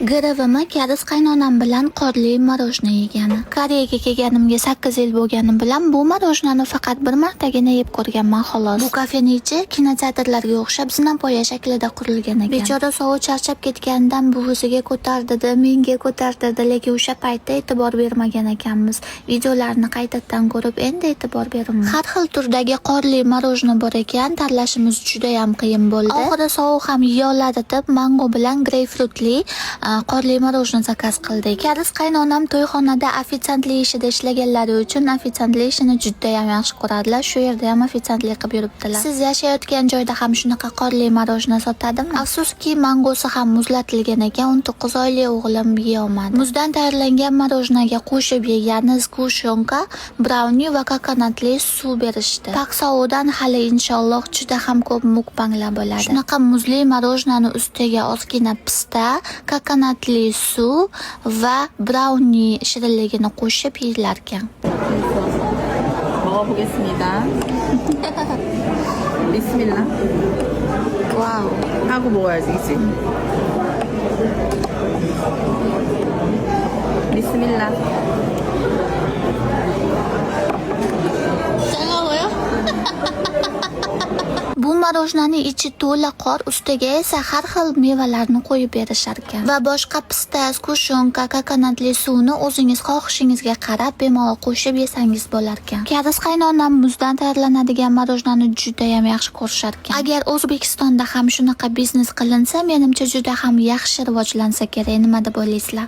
G'irivimi kariz qaynonam bilan qorli marojna yegani. Koreyaga kelganimga 8 yil bo'lgani bilan bu marojnani faqat bir martagina yeb ko'rganman xolos. Bu kafening ichi kinoteatrlarga o'xshab zinapoya shaklida qurilgan ekan. Bechora sovuq charchab ketganidan buvisiga ko'tardi, menga ko'tardi, lekin o'sha paytda e'tibor bermagan ekanmiz. Videolarni qaytadan ko'rib endi e'tibor beraman. Har xil turdagi qorli marojna bor ekan, tanlashimiz juda ham qiyin bo'ldi. Oxiri sovuq ham yeya oladi deb mango bilan greypfrutli qorli marojna zakaz qildik. Kariz qaynonam to'yxonada ofitsiantlik ishida ishlaganlari uchun ofitsiantlik ishini juda ham yaxshi ko'radilar. Shu yerda ham ofitsiantlik qilib yuribdilar. Siz yashayotgan joyda ham shunaqa qorli marojna sotadimi? Afsuski, mangosi ham muzlatilgan ekan. 19 oyli o'g'lim yeya olmadi. Muzdan tayyorlangan marojnaga qo'shib yegani sgushonka, brauni va kokonatli suv berishdi. Paksaudan hali inshaalloh juda ham ko'p mukbanglar bo'ladi. Shunaqa muzli marojnani ustiga ozgina pista, kokonatli suv va brauni shirinligini qo'shib yeyilar ekan. 먹어보겠습니다. 비스밀라. 와우. 하고 먹어야지, 그치? 비스밀라. Chagovoyo. Bu marojnaning ichi to'la qor, ustiga esa har xil mevalarni qo'yib berishar ekan. Va boshqa pista, skushonka, kokonatli suvni o'zingiz xohishingizga qarab bemalol qo'shib yesangiz bo'lar ekan. Kariz qaynonam muzdan tayyorlanadigan marojnani juda ham yaxshi ko'rishar ekan. Agar O'zbekistonda ham shunaqa biznes qilinsa, menimcha juda ham yaxshi rivojlansa kerak. Nima deb o'ylaysizlar?